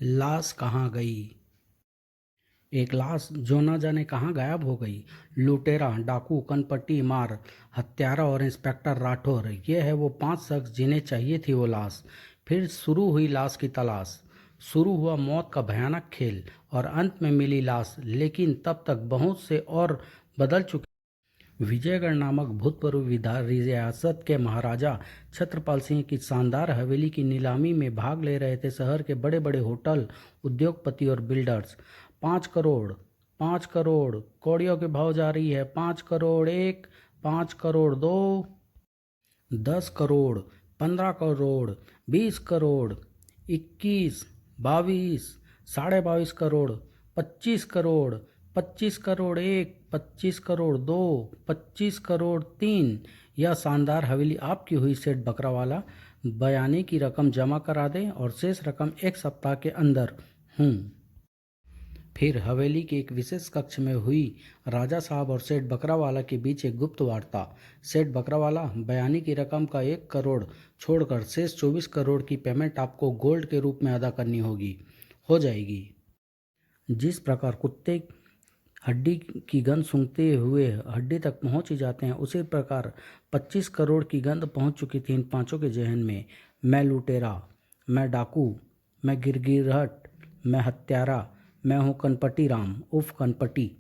लाश कहाँ गई? एक लाश जो न जाने कहाँ गायब हो गई। लुटेरा, डाकू, कनपट्टी मार, हत्यारा और इंस्पेक्टर राठौर, ये है वो 5 शख्स जिन्हें चाहिए थी वो लाश। फिर शुरू हुई लाश की तलाश। शुरू हुआ मौत का भयानक खेल और अंत में मिली लाश, लेकिन तब तक बहुत से और बदल चुके। विजयगढ़ नामक भूतपूर्व रियासत के महाराजा छत्रपाल सिंह की शानदार हवेली की नीलामी में भाग ले रहे थे शहर के बड़े बड़े होटल, उद्योगपति और बिल्डर्स। 5 करोड़, 5 करोड़ कौड़ियों के भाव जा रही है। 5 करोड़ एक, 5 करोड़ 2, 10 करोड़, 15 करोड़, 20 करोड़, 21, 22, 22.5 करोड़, 25 करोड़, 25 करोड़ एक, 25 करोड़ 2, 25 करोड़ 3। यह शानदार हवेली आपकी हुई सेठ बकरावाला। बयाने की रकम जमा करा दें और शेष रकम 1 सप्ताह के अंदर। फिर हवेली के एक विशेष कक्ष में हुई राजा साहब और सेठ बकरावाला के बीच एक गुप्त वार्ता। सेठ बकरावाला, बयानी की रकम का 1 करोड़ छोड़कर शेष 24 करोड़ की पेमेंट आपको गोल्ड के रूप में अदा करनी होगी। हो जाएगी। जिस प्रकार कुत्ते हड्डी की गंध सूंघते हुए हड्डी तक पहुंच ही जाते हैं, उसी प्रकार 25 करोड़ की गंध पहुंच चुकी थी इन पांचों के जहन में। मैं लुटेरा, मैं डाकू, मैं गिरगिरहट, मैं हत्यारा, मैं हूँ कनपटी राम उर्फ कनपटी।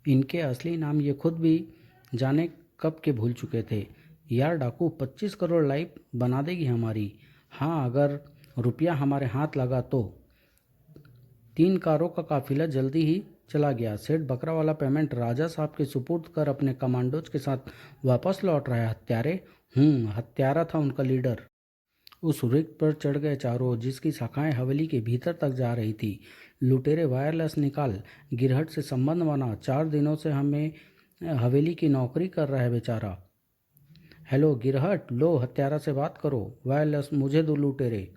इनके असली नाम ये खुद भी जाने कब के भूल चुके थे। यार डाकू, 25 करोड़ लाइफ बना देगी हमारी। हाँ, अगर रुपया हमारे हाथ लगा तो। 3 कारों का काफिला जल्दी ही चला गया। सेठ बकरावाला पेमेंट राजा साहब के सुपुर्द कर अपने कमांडोज के साथ वापस लौट रहा है। हत्यारे? हत्यारा था उनका लीडर। उस रिक्त पर चढ़ गए चारों, जिसकी शाखाएं हवेली के भीतर तक जा रही थी। लुटेरे वायरलेस निकाल, गिरहट से संबंध बना। 4 दिनों से हमें हवेली की नौकरी कर रहा है बेचारा। हेलो गिरहट, लो हत्यारा से बात करो। वायरलेस, मुझे दो लुटेरे।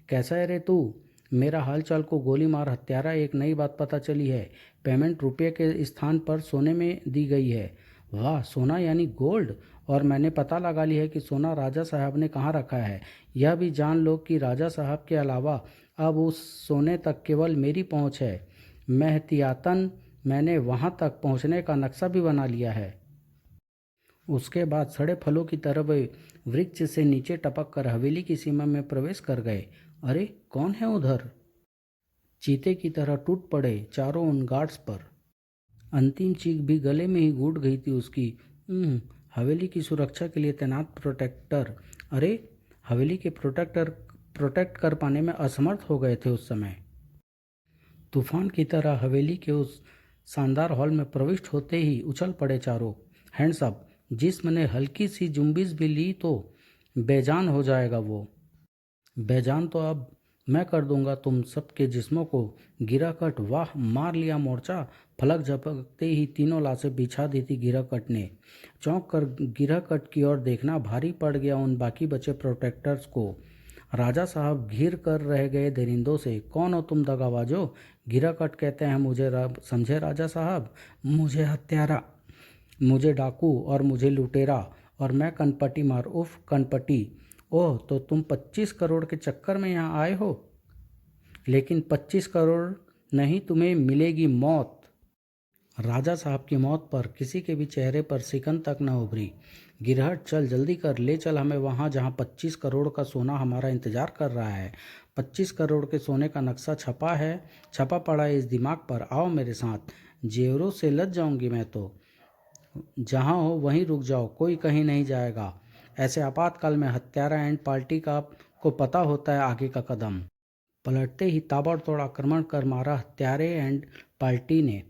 कैसा है रे तू? मेरा हालचाल को गोली मार। हत्यारा, एक नई बात पता चली है। पेमेंट रुपये के स्थान पर सोने में दी गई है। वाह, सोना यानी गोल्ड। और मैंने पता लगा लिया है कि सोना राजा साहब ने कहाँ रखा है। यह भी जान लो कि राजा साहब के अलावा अब उस सोने तक केवल मेरी पहुँच है। मैं एहतियातन मैंने वहाँ तक पहुँचने का नक्शा भी बना लिया है। उसके बाद सड़े फलों की तरह वे वृक्ष से नीचे टपक कर हवेली की सीमा में प्रवेश कर गए। अरे कौन है उधर? चीते की तरह टूट पड़े चारों उन गार्ड्स पर। अंतिम चीख भी गले में ही घुट गई थी उसकी। हवेली की सुरक्षा के लिए तैनात प्रोटेक्टर। अरे, हवेली के प्रोटेक्ट कर पाने में असमर्थ हो गए थे उस समय। तूफान की तरह हवेली के उस शानदार हॉल में प्रविष्ट होते ही उछल पड़े चारों। Hands up. जिस्म ने हल्की सी जुम्बिश भी ली तो बेजान हो जाएगा वो। बेजान तो अब मैं कर दूंगा तुम सबके जिस्मों को। गिराकट, वाह मार लिया मोर्चा। फलक झपकते ही तीनों लाशें बिछा दी थी गिराकट ने। चौंक कर गिराकट की ओर देखना भारी पड़ गया उन बाकी बचे प्रोटेक्टर्स को। राजा साहब घिर कर रह गए दरिंदों से। कौन हो तुम दगाबाजो? गिराकट कहते हैं मुझे, समझे राजा साहब? मुझे हत्यारा, मुझे डाकू और मुझे लुटेरा, और मैं कनपटी मार उर्फ कनपटी। ओह, तो तुम 25 करोड़ के चक्कर में यहाँ आए हो? लेकिन 25 करोड़ नहीं, तुम्हें मिलेगी मौत। राजा साहब की मौत पर किसी के भी चेहरे पर सिकन तक न उभरी। गिरहट, चल जल्दी कर, ले चल हमें वहाँ जहाँ 25 करोड़ का सोना हमारा इंतजार कर रहा है। 25 करोड़ के सोने का नक्शा छपा पड़ा है इस दिमाग पर। आओ मेरे साथ। जेवरों से लज जाऊंगी मैं तो। जहाँ हो वहीं रुक जाओ, कोई कहीं नहीं जाएगा। ऐसे आपातकाल में हत्यारा एंड पार्टी का को पता होता है आगे का कदम। पलटते ही ताबड़तोड़ आक्रमण कर मारा हत्यारे एंड पार्टी ने।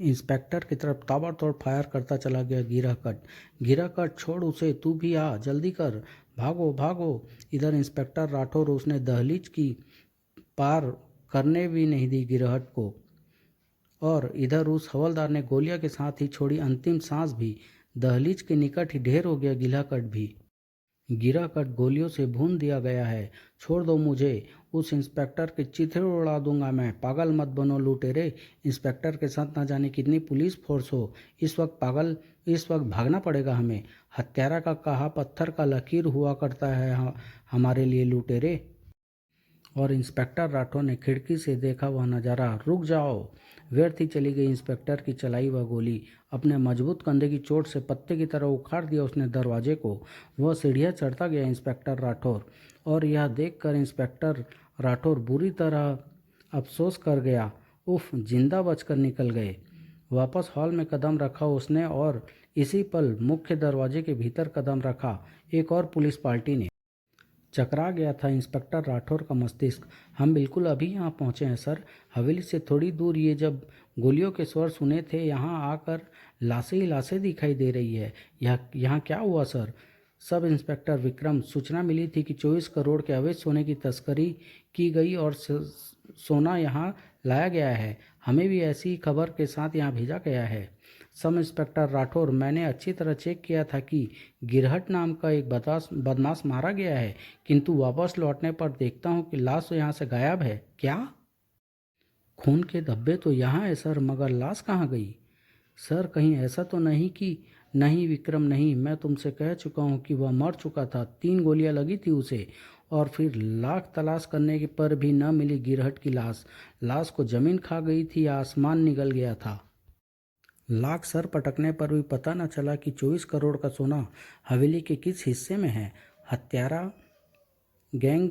इंस्पेक्टर की तरफ ताबड़तोड़ फायर करता चला गया गिराकट, छोड़ उसे, तू भी आ, जल्दी कर, भागो भागो। इधर इंस्पेक्टर राठौर, उसने दहलीज की पार करने भी नहीं दी गिरहट को, और इधर उस हवलदार ने गोलियां के साथ ही छोड़ी अंतिम सांस भी। दहलीज के निकट ही ढेर हो गया गिराकट गोलियों से भून दिया गया है। छोड़ दो मुझे, उस इंस्पेक्टर के चिथड़े उड़ा दूंगा मैं। पागल मत बनो लुटेरे। इंस्पेक्टर के साथ ना जाने कितनी पुलिस फोर्स हो। इस वक्त भागना पड़ेगा हमें। हत्यारा का कहा पत्थर का लकीर हुआ करता है हमारे लिए लुटेरे। और इंस्पेक्टर राठौर ने खिड़की से देखा वह नज़ारा। रुक जाओ! व्यर्थ ही चली गई इंस्पेक्टर की चलाई वह गोली। अपने मजबूत कंधे की चोट से पत्ते की तरह उखाड़ दिया उसने दरवाजे को। वह सीढ़ियाँ चढ़ता गया इंस्पेक्टर राठौर, और यह देखकर इंस्पेक्टर राठौर बुरी तरह अफसोस कर गया। उफ, जिंदा बचकर निकल गए। वापस हॉल में कदम रखा उसने, और इसी पल मुख्य दरवाजे के भीतर कदम रखा एक और पुलिस पार्टी ने। चकरा गया था इंस्पेक्टर राठौर का मस्तिष्क। हम बिल्कुल अभी यहाँ पहुँचे हैं सर। हवेली से थोड़ी दूर ये जब गोलियों के स्वर सुने थे, यहाँ आकर लाशें ही लाशें दिखाई दे रही है। यहाँ क्या हुआ सर? सब इंस्पेक्टर विक्रम, सूचना मिली थी कि 24 करोड़ के अवैध सोने की तस्करी की गई और सोना यहाँ लाया गया है। हमें भी ऐसी खबर के साथ यहाँ भेजा गया है। सब इंस्पेक्टर राठौर, मैंने अच्छी तरह चेक किया था कि गिरहट नाम का एक बदमाश मारा गया है, किंतु वापस लौटने पर देखता हूँ कि लाश तो यहाँ से गायब है। क्या? खून के धब्बे तो यहाँ है सर, मगर लाश कहाँ गई? सर, कहीं ऐसा तो नहीं कि? नहीं विक्रम नहीं, मैं तुमसे कह चुका हूँ कि वह मर चुका था। 3 गोलियां लगी थी उसे, और फिर लाख तलाश करने के पर भी न मिली गिरहट की लाश। लाश को जमीन खा गई थी या आसमान निगल गया था। लाख सर पटकने पर भी पता न चला कि 24 करोड़ का सोना हवेली के किस हिस्से में है। हत्यारा गैंग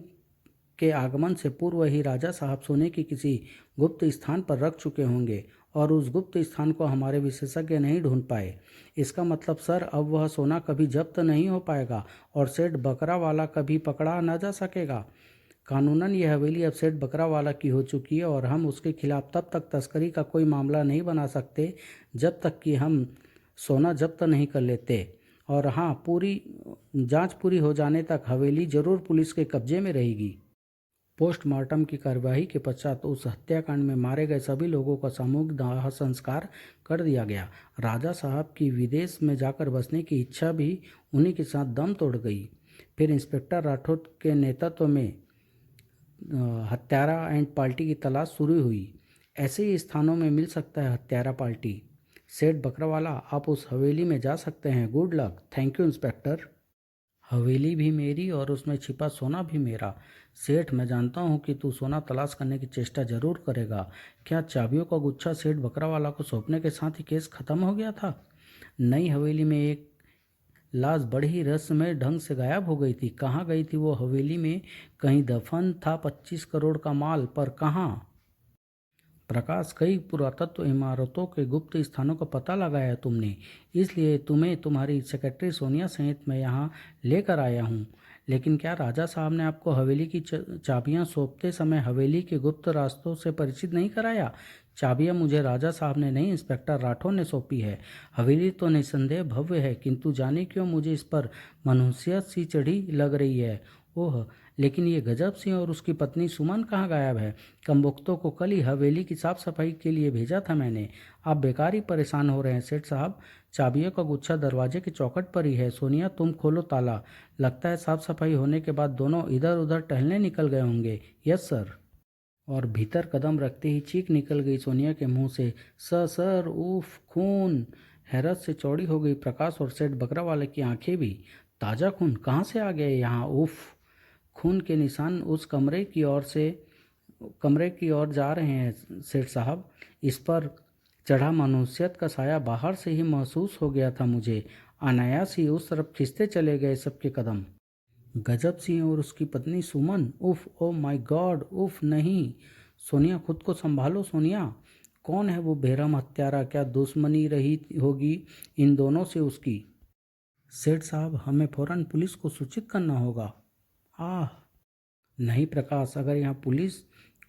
के आगमन से पूर्व ही राजा साहब सोने की किसी गुप्त स्थान पर रख चुके होंगे, और उस गुप्त स्थान को हमारे विशेषज्ञ नहीं ढूंढ पाए। इसका मतलब सर, अब वह सोना कभी जब्त नहीं हो पाएगा और सेठ बकरावाला कभी पकड़ा न जा सकेगा। कानूनन यह हवेली अब सेठ बकरावाला की हो चुकी है, और हम उसके खिलाफ तब तक तस्करी का कोई मामला नहीं बना सकते जब तक कि हम सोना जब्त नहीं कर लेते। और हाँ, पूरी जांच पूरी हो जाने तक हवेली जरूर पुलिस के कब्जे में रहेगी। पोस्टमार्टम की कार्यवाही के पश्चात उस हत्याकांड में मारे गए सभी लोगों का सामूहिक दाह संस्कार कर दिया गया। राजा साहब की विदेश में जाकर बसने की इच्छा भी उन्हीं के साथ दम तोड़ गई। फिर इंस्पेक्टर राठौर के नेतृत्व में हत्यारा एंड पार्टी की तलाश शुरू हुई। ऐसे ही स्थानों में मिल सकता है हत्यारा पार्टी। सेठ बकरावाला, आप उस हवेली में जा सकते हैं। Good luck. Thank you inspector. हवेली भी मेरी और उसमें छिपा सोना भी मेरा। सेठ, मैं जानता हूँ कि तू सोना तलाश करने की चेष्टा जरूर करेगा। क्या चाबियों का गुच्छा सेठ बकरावाला को सौंपने के साथ ही केस खत्म हो गया था? नई हवेली में एक लाश बड़े ही रहस्यमय ढंग से गायब हो गई थी। कहाँ गई थी वो हवेली में? कहीं दफन था 25 करोड़ का माल, पर कहाँ? प्रकाश, कई पुरातत्व इमारतों के गुप्त स्थानों का पता लगाया तुमने, इसलिए तुम्हें तुम्हारी सेक्रेटरी सोनिया सहित मैं यहाँ लेकर आया हूँ। लेकिन क्या राजा साहब ने आपको हवेली की चाबियाँ सौंपते समय हवेली के गुप्त रास्तों से परिचित नहीं कराया? चाबियाँ मुझे राजा साहब ने नहीं, इंस्पेक्टर राठौर ने सौंपी है। हवेली तो निसंदेह भव्य है, किंतु जाने क्यों मुझे इस पर मनुष्यत सी चढ़ी लग रही है। ओह, लेकिन ये गजब सिंह और उसकी पत्नी सुमन कहाँ गायब है? कमबख्तों को कल ही हवेली की साफ सफाई के लिए भेजा था मैंने। आप बेकार ही परेशान हो रहे हैं सेठ साहब। चाबियों का गुच्छा दरवाजे के चौखट पर ही है। सोनिया, तुम खोलो ताला। लगता है साफ सफाई होने के बाद दोनों इधर उधर टहलने निकल गए होंगे। Yes sir. और भीतर कदम रखते ही चीख निकल गई सोनिया के मुंह से, सर, उफ, खून! हैरत से चौड़ी हो गई प्रकाश और सेठ बकरावाले की आंखें भी। ताज़ा खून कहाँ से आ गया यहाँ? उफ! खून के निशान उस कमरे की ओर जा रहे हैं सेठ साहब। इस पर चढ़ा मनुष्यत का साया बाहर से ही महसूस हो गया था मुझे। अनायास ही उस तरफ खिंचते चले गए सबके कदम। गजब सिंह और उसकी पत्नी सुमन। उफ, ओ माय गॉड! उफ, नहीं। सोनिया, खुद को संभालो सोनिया। कौन है वो बेरहम हत्यारा? क्या दुश्मनी रही होगी इन दोनों से उसकी? सेठ साहब, हमें फौरन पुलिस को सूचित करना होगा। आह नहीं प्रकाश, अगर यहाँ पुलिस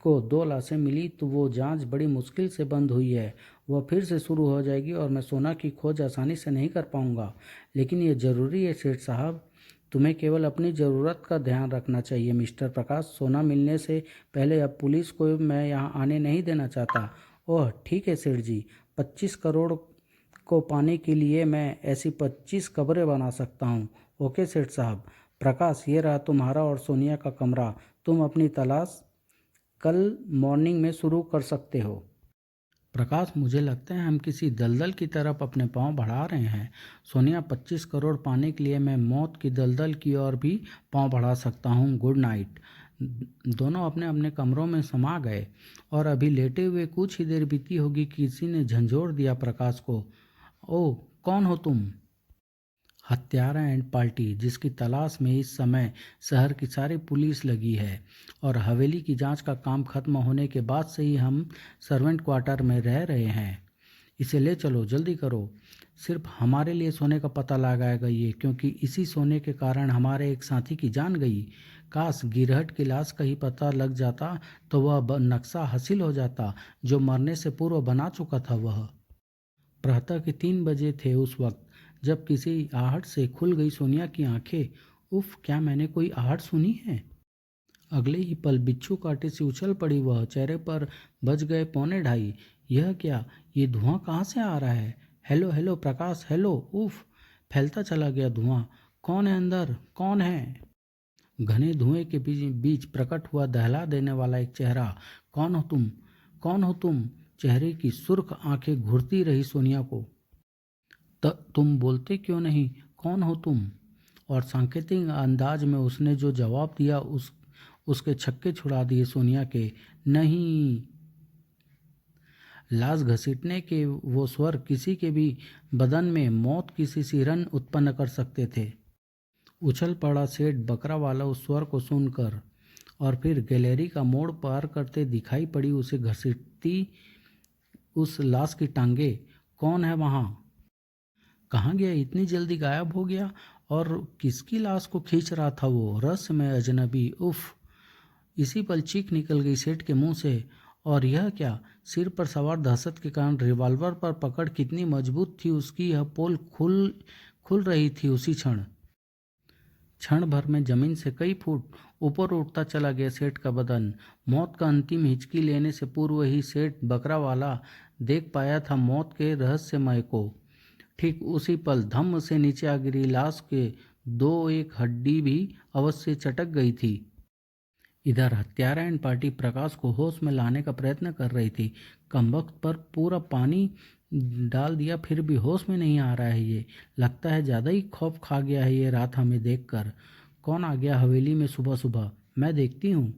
को 2 लाशें मिली तो वो जांच बड़ी मुश्किल से बंद हुई है। वह फिर से शुरू हो जाएगी और मैं सोना की खोज आसानी से नहीं कर पाऊंगा। लेकिन ये ज़रूरी है सेठ साहब। तुम्हें केवल अपनी ज़रूरत का ध्यान रखना चाहिए मिस्टर प्रकाश। सोना मिलने से पहले अब पुलिस को मैं यहाँ आने नहीं देना चाहता। ओह ठीक है सेठ जी, 25 करोड़ को पाने के लिए मैं ऐसी 25 कब्रें बना सकता हूँ। ओके सेठ साहब। प्रकाश, ये रहा तुम्हारा और सोनिया का कमरा। तुम अपनी तलाश कल मॉर्निंग में शुरू कर सकते हो। प्रकाश, मुझे लगता है हम किसी दलदल की तरफ अपने पांव बढ़ा रहे हैं। सोनिया, 25 करोड़ पाने के लिए मैं मौत की दलदल की ओर भी पांव बढ़ा सकता हूँ। Good night. दोनों अपने अपने कमरों में समा गए और अभी लेटे हुए कुछ ही देर बीती होगी कि किसी ने झंझोर दिया प्रकाश को। ओ, कौन हो तुम? हत्यारा एंड पार्टी, जिसकी तलाश में इस समय शहर की सारी पुलिस लगी है और हवेली की जांच का काम खत्म होने के बाद से ही हम सर्वेंट क्वार्टर में रह रहे हैं। इसे ले चलो, जल्दी करो। सिर्फ हमारे लिए सोने का पता लगाएगा ये, क्योंकि इसी सोने के कारण हमारे एक साथी की जान गई। काश गिरहट की लाश का ही पता लग जाता तो वह नक्शा हासिल हो जाता जो मरने से पूर्व बना चुका था वह। प्रातः के 3 बजे थे उस वक्त जब किसी आहट से खुल गई सोनिया की आंखें। उफ, क्या मैंने कोई आहट सुनी है? अगले ही पल बिच्छू काटे से उछल पड़ी वह। चेहरे पर बज गए 2:45। यह क्या? ये धुआं कहाँ से आ रहा है? हेलो हेलो प्रकाश, हेलो। उफ, फैलता चला गया धुआं। कौन है अंदर? कौन है? घने धुएं के बीच प्रकट हुआ दहला देने वाला एक चेहरा। कौन हो तुम? कौन हो तुम? चेहरे की सुर्ख आंखें घूरती रही सोनिया को। तुम बोलते क्यों नहीं? कौन हो तुम? और सांकेतिक अंदाज में उसने जो जवाब दिया उसके छक्के छुड़ा दिए सोनिया के। नहीं। लाश घसीटने के वो स्वर किसी के भी बदन में मौत की सी सिरन उत्पन्न कर सकते थे। उछल पड़ा सेठ बकरावाला उस स्वर को सुनकर, और फिर गैलरी का मोड़ पार करते दिखाई पड़ी उसे घसीटती उस लाश की टांगे। कौन है वहाँ? कहाँ गया? इतनी जल्दी गायब हो गया? और किसकी लाश को खींच रहा था वो रहस्यमय अजनबी? उफ! इसी पल चीख निकल गई सेठ के मुंह से। और यह क्या? सिर पर सवार दहशत के कारण रिवॉल्वर पर पकड़ कितनी मजबूत थी उसकी। यह पोल खुल रही थी उसी क्षण भर में जमीन से कई फुट ऊपर उठता चला गया सेठ का बदन। मौत का अंतिम हिचकी लेने से पूर्व ही सेठ बकरावाला देख पाया था मौत के रहस्यमय को। ठीक उसी पल धम्म से नीचे आ गिरी लाश के एक हड्डी भी अवश्य चटक गई थी। इधर हत्यारा एंड पार्टी प्रकाश को होश में लाने का प्रयत्न कर रही थी। कमबख्त पर पूरा पानी डाल दिया फिर भी होश में नहीं आ रहा है ये। लगता है ज़्यादा ही खौफ खा गया है ये रात हमें देखकर। कौन आ गया हवेली में सुबह सुबह? मैं देखती हूँ।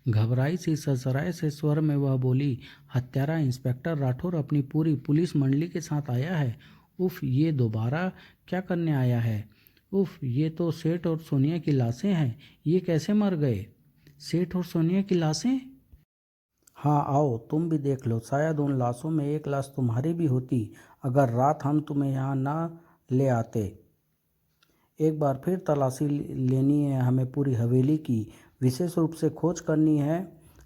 घबराई सी ससराए से स्वर में वह बोली। हत्यारा इंस्पेक्टर राठौर अपनी पूरी पुलिस मंडली के साथ आया है। उफ, ये दोबारा क्या करने आया है? उफ, ये तो सेठ और सोनिया की लाशें हैं। ये कैसे मर गए? सेठ और सोनिया की लाशें? हाँ, आओ तुम भी देख लो। शायद उन लाशों में एक लाश तुम्हारी भी होती अगर रात हम तुम्हें यहाँ ना ले आते। एक बार फिर तलाशी लेनी है हमें पूरी हवेली की। विशेष रूप से खोज करनी है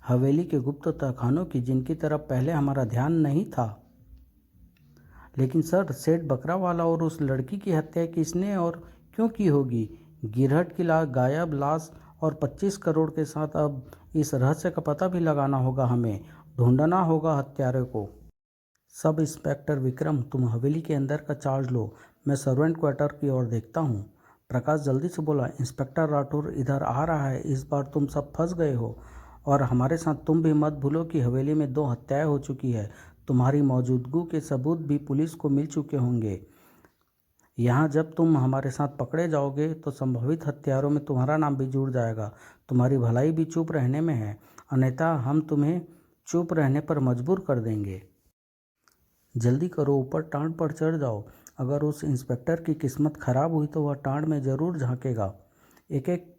हवेली के गुप्त तहखानों की, जिनकी तरफ पहले हमारा ध्यान नहीं था। लेकिन सर, सेठ बकरावाला और उस लड़की की हत्या किसने और क्यों की होगी? गिरहट की गायब लाश और 25 करोड़ के साथ अब इस रहस्य का पता भी लगाना होगा हमें। ढूंढना होगा हत्यारे को। सब इंस्पेक्टर विक्रम, तुम हवेली के अंदर का चार्ज लो। मैं सर्वेंट क्वार्टर की ओर देखता हूँ। प्रकाश जल्दी से बोला। इंस्पेक्टर राठौर इधर आ रहा है। इस बार तुम सब फंस गए हो, और हमारे साथ तुम भी मत भूलो कि हवेली में 2 हत्याएं हो चुकी है। तुम्हारी मौजूदगी के सबूत भी पुलिस को मिल चुके होंगे। यहाँ जब तुम हमारे साथ पकड़े जाओगे तो संभावित हत्यारों में तुम्हारा नाम भी जुड़ जाएगा। तुम्हारी भलाई भी चुप रहने में है, अन्यथा हम तुम्हें चुप रहने पर मजबूर कर देंगे। जल्दी करो, ऊपर टांड पर चढ़ जाओ। अगर उस इंस्पेक्टर की किस्मत खराब हुई तो वह टांड में ज़रूर झांकेगा। एक एक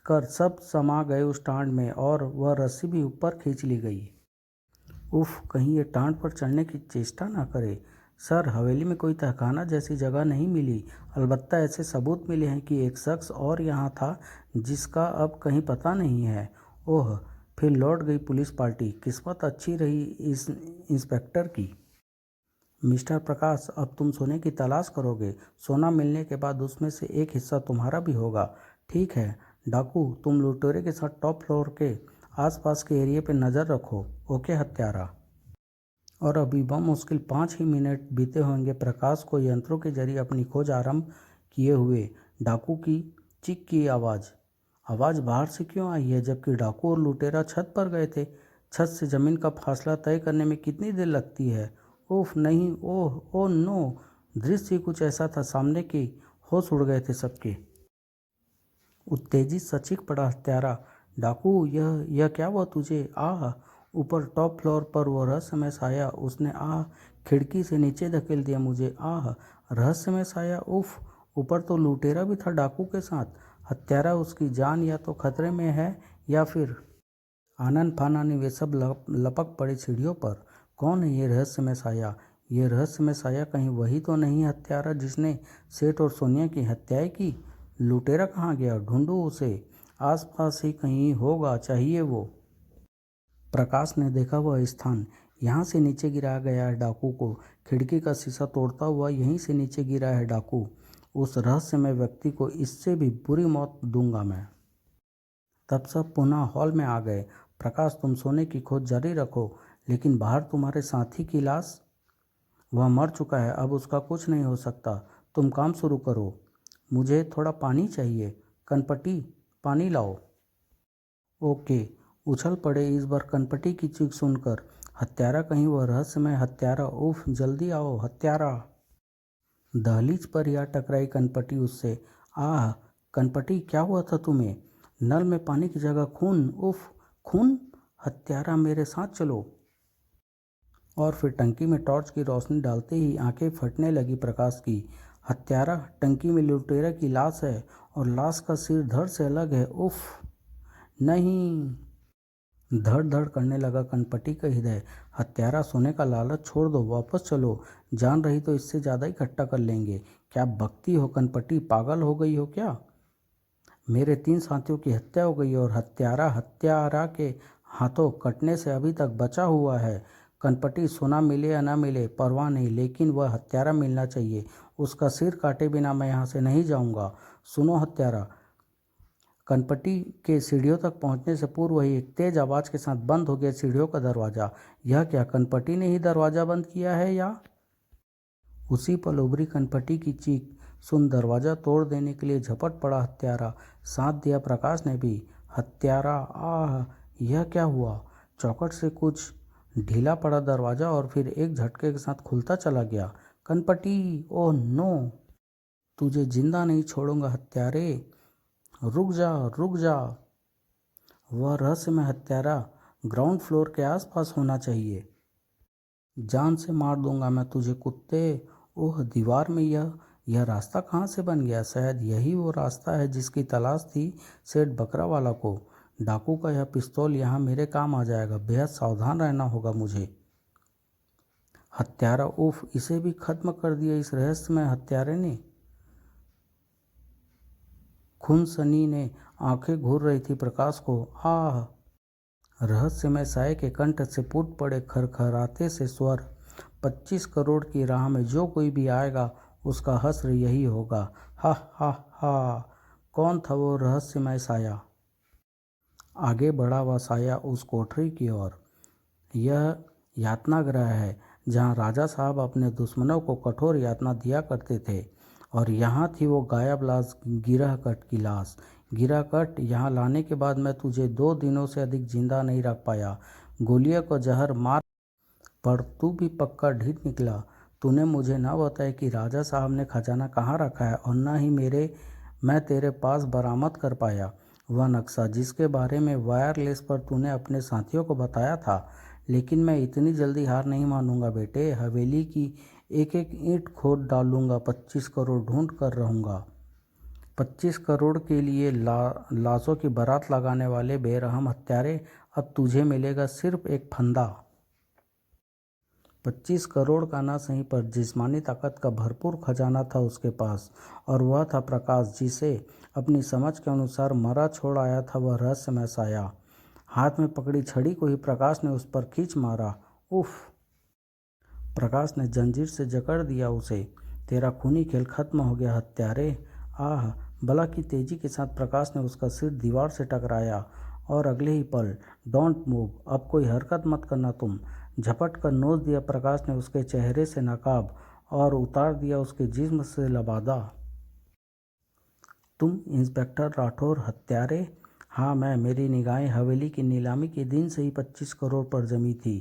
कर सब समा गए उस टांड में, और वह रस्सी भी ऊपर खींच ली गई। उफ, कहीं ये टांड पर चढ़ने की चेष्टा ना करे। सर, हवेली में कोई तहखाना जैसी जगह नहीं मिली। अलबत्ता ऐसे सबूत मिले हैं कि एक शख्स और यहाँ था जिसका अब कहीं पता नहीं है। ओह, फिर लौट गई पुलिस पार्टी। किस्मत अच्छी रही इस इंस्पेक्टर की। मिस्टर प्रकाश, अब तुम सोने की तलाश करोगे। सोना मिलने के बाद उसमें से एक हिस्सा तुम्हारा भी होगा। ठीक है डाकू, तुम लुटेरे के साथ टॉप फ्लोर के आसपास के एरिया पे नज़र रखो। ओके हत्यारा। और अभी मुश्किल 5 ही मिनट बीते होंगे प्रकाश को यंत्रों के जरिए अपनी खोज आरंभ किए हुए। डाकू की चीख की आवाज़ बाहर से क्यों आई है, जबकि डाकू और लुटेरा छत पर गए थे? छत से ज़मीन का फासला तय करने में कितनी देर लगती है? ओह नहीं, ओह नो। दृश्य कुछ ऐसा था सामने की होश उड़ गए थे सबके। उत्तेजित सचीख पड़ा हत्यारा। डाकू, यह क्या हुआ तुझे? आह! ऊपर टॉप फ्लोर पर वो रहस्यमय साया, उसने आह! खिड़की से नीचे धकेल दिया मुझे। आह! रहस्यमय साया, उफ! ऊपर तो लुटेरा भी था डाकू के साथ। हत्यारा, उसकी जान या तो खतरे में है या फिर। आनन फानन वे सब लपक पड़े सीढ़ियों पर। कौन है ये रहस्यमय साया? ये रहस्यमय साया कहीं वही तो नहीं हत्यारा जिसने सेठ और सोनिया की हत्याएं की? लुटेरा कहाँ गया? ढूंढूं उसे, आसपास ही कहीं होगा चाहिए वो। प्रकाश ने देखा वह स्थान, यहाँ से नीचे गिराया गया है डाकू को। खिड़की का शीशा तोड़ता हुआ यहीं से नीचे गिरा है डाकू। उस रहस्यमय व्यक्ति को इससे भी बुरी मौत दूंगा मैं। तब सब पुनः हॉल में आ गए। प्रकाश, तुम सोने की खोज जारी रखो, लेकिन बाहर तुम्हारे साथी की लाश। वह मर चुका है, अब उसका कुछ नहीं हो सकता। तुम काम शुरू करो। मुझे थोड़ा पानी चाहिए। कनपटी, पानी लाओ। ओके। उछल पड़े इस बार कनपटी की चीख सुनकर। हत्यारा कहीं वह रहस्यमय हत्यारा, उफ, जल्दी आओ हत्यारा। दहलीज पर या टकराई कनपटी उससे। आह! कनपटी, क्या हुआ था तुम्हें? नल में पानी की जगह खून, उफ! खून? हत्यारा, मेरे साथ चलो। और फिर टंकी में टॉर्च की रोशनी डालते ही आंखें फटने लगी प्रकाश की। हत्यारा, टंकी में लुटेरा की लाश है और लाश का सिर धड़ से अलग है। उफ! नहीं! धड़ धड़ करने लगा कनपटी का हृदय। हत्यारा, सोने का लालच छोड़ दो, वापस चलो। जान रही तो इससे ज़्यादा इकट्ठा कर लेंगे। क्या बकती हो कनपटी, पागल हो गई हो क्या? मेरे 3 साथियों की हत्या हो गई और हत्यारा के हाथों कटने से अभी तक बचा हुआ है। कनपटी, सोना मिले या ना मिले परवाह नहीं, लेकिन वह हत्यारा मिलना चाहिए। उसका सिर काटे बिना मैं यहाँ से नहीं जाऊँगा। सुनो हत्यारा। कनपटी के सीढ़ियों तक पहुंचने से पूर्व ही एक तेज आवाज के साथ बंद हो गया सीढ़ियों का दरवाजा। यह क्या, कनपटी ने ही दरवाजा बंद किया है या? उसी पल उभरी कनपटी की चीख सुन दरवाजा तोड़ देने के लिए झपट पड़ा हत्यारा। साथ दिया प्रकाश ने भी। हत्यारा, आह! यह क्या हुआ? चौखट से कुछ ढीला पड़ा दरवाजा और फिर एक झटके के साथ खुलता चला गया। कनपटी, ओह नो! तुझे जिंदा नहीं छोड़ूंगा हत्यारे। रुक जा, रुक जा। वह रहस्यमय हत्यारा ग्राउंड फ्लोर के आसपास होना चाहिए। जान से मार दूंगा मैं तुझे कुत्ते। ओह, दीवार में यह रास्ता कहाँ से बन गया? शायद यही वो रास्ता है जिसकी तलाश थी सेठ बकरावाला को। डाकू का यह पिस्तौल यहाँ मेरे काम आ जाएगा। बेहद सावधान रहना होगा मुझे। हत्यारा, उफ! इसे भी खत्म कर दिया इस रहस्यमय हत्यारे ने। खूनसनी ने आंखें घूर रही थी प्रकाश को। आह! रहस्यमय साये के कंठ से फूट पड़े खरखराते से स्वर। 25 करोड़ की राह में जो कोई भी आएगा उसका हश्र यही होगा। हा हा हा! कौन था वो रहस्यमय साया? आगे बढ़ा वह साया उस कोठरी की ओर। यह यातनागृह है जहाँ राजा साहब अपने दुश्मनों को कठोर यातना दिया करते थे। और यहाँ थी वो गायब लाश गिरहकट की लाश। गिरहकट, यहाँ लाने के बाद मैं तुझे 2 दिनों से अधिक जिंदा नहीं रख पाया। गोलियों को जहर मार पर तू भी पक्का ढीठ निकला। तूने मुझे ना बताया कि राजा साहब ने खजाना कहाँ रखा है और न ही मैं तेरे पास बरामद कर पाया वह नक्शा जिसके बारे में वायरलेस पर तूने अपने साथियों को बताया था। लेकिन मैं इतनी जल्दी हार नहीं मानूंगा बेटे। हवेली की एक एक ईंट खोद डालूंगा। 25 करोड़ ढूंढ कर रहूंगा। 25 करोड़ के लिए लाशों की बारात लगाने वाले बेरहम हत्यारे, अब तुझे मिलेगा सिर्फ एक फंदा। 25 करोड़ का ना सही पर जिस्मानी ताकत का भरपूर खजाना था उसके पास। और वह था प्रकाश, जिसे अपनी समझ के अनुसार मरा छोड़ आया था वह रहस्यमय साया। हाथ में पकड़ी छड़ी को ही प्रकाश ने उस पर खींच मारा। उफ! प्रकाश ने जंजीर से जकड़ दिया उसे। तेरा खूनी खेल खत्म हो गया हत्यारे। आह! बला की तेजी के साथ प्रकाश ने उसका सिर दीवार से टकराया और अगले ही पल, डोंट मूव, अब कोई हरकत मत करना तुम। झपट कर नोच दिया प्रकाश ने उसके चेहरे से नकाब और उतार दिया उसके जिस्म से लबादा। तुम इंस्पेक्टर राठौर हत्यारे? हाँ मेरी निगाहें हवेली की नीलामी के दिन से ही 25 करोड़ पर जमी थी।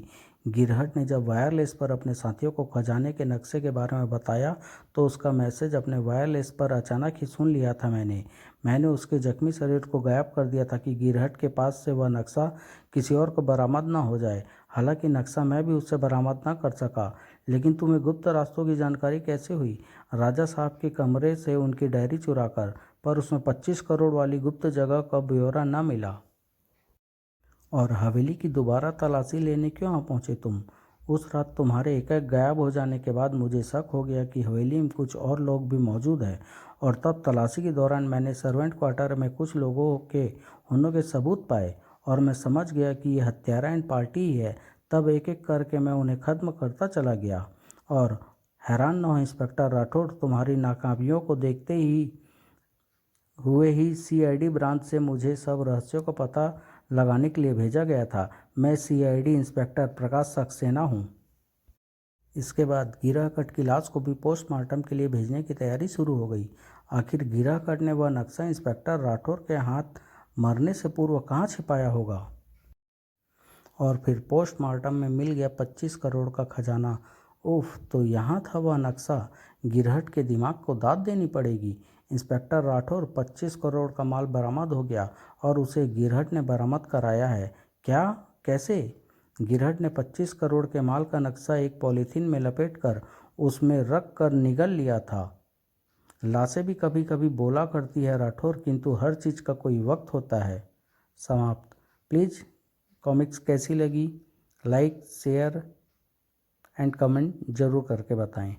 गिरहट ने जब वायरलेस पर अपने साथियों को खजाने के नक्शे के बारे में बताया तो उसका मैसेज अपने वायरलेस पर अचानक ही सुन लिया था मैंने उसके जख्मी शरीर को गायब कर दिया था कि गिरहट के पास से वह नक्शा किसी और को बरामद ना हो जाए। हालांकि नक्शा मैं भी उससे बरामद ना कर सका। लेकिन तुम्हें गुप्त रास्तों की जानकारी कैसे हुई? राजा साहब के कमरे से उनकी डायरी चुराकर, पर उसमें 25 करोड़ वाली गुप्त जगह का ब्यौरा न मिला। और हवेली की दोबारा तलाशी लेने क्यों आ पहुंचे तुम? उस रात तुम्हारे एकाएक गायब हो जाने के बाद मुझे शक हो गया कि हवेली में कुछ और लोग भी मौजूद हैं। और तब तलाशी के दौरान मैंने सर्वेंट क्वार्टर में कुछ लोगों के होने के सबूत पाए और मैं समझ गया कि ये हत्यारा एंड पार्टी ही है। तब एक एक करके मैं उन्हें ख़त्म करता चला गया। और हैरान न हो इंस्पेक्टर राठौड़, तुम्हारी नाकामियों को देखते ही सीआईडी ब्रांच से मुझे सब रहस्यों का पता लगाने के लिए भेजा गया था। मैं सीआईडी इंस्पेक्टर प्रकाश सक्सेना हूँ। इसके बाद गिराकट की लाश को भी पोस्टमार्टम के लिए भेजने की तैयारी शुरू हो गई। आखिर गिराकट ने वह नक्शा इंस्पेक्टर राठौर के हाथ मरने से पूर्व कहाँ छिपाया होगा? और फिर पोस्टमार्टम में मिल गया 25 करोड़ का खजाना। उफ, तो यहाँ था वह नक्शा। गिरहट के दिमाग को दाद देनी पड़ेगी। इंस्पेक्टर राठौर 25 करोड़ का माल बरामद हो गया और उसे गिरहट ने बरामद कराया है। क्या? कैसे? गिरहट ने 25 करोड़ के माल का नक्शा एक पॉलीथीन में लपेटकर उसमें रख कर निगल लिया था। लाशें भी कभी कभी बोला करती है राठौर, किंतु हर चीज़ का कोई वक्त होता है। समाप्त। प्लीज़ कॉमिक्स कैसी लगी? लाइक, शेयर एंड कमेंट ज़रूर करके बताएं।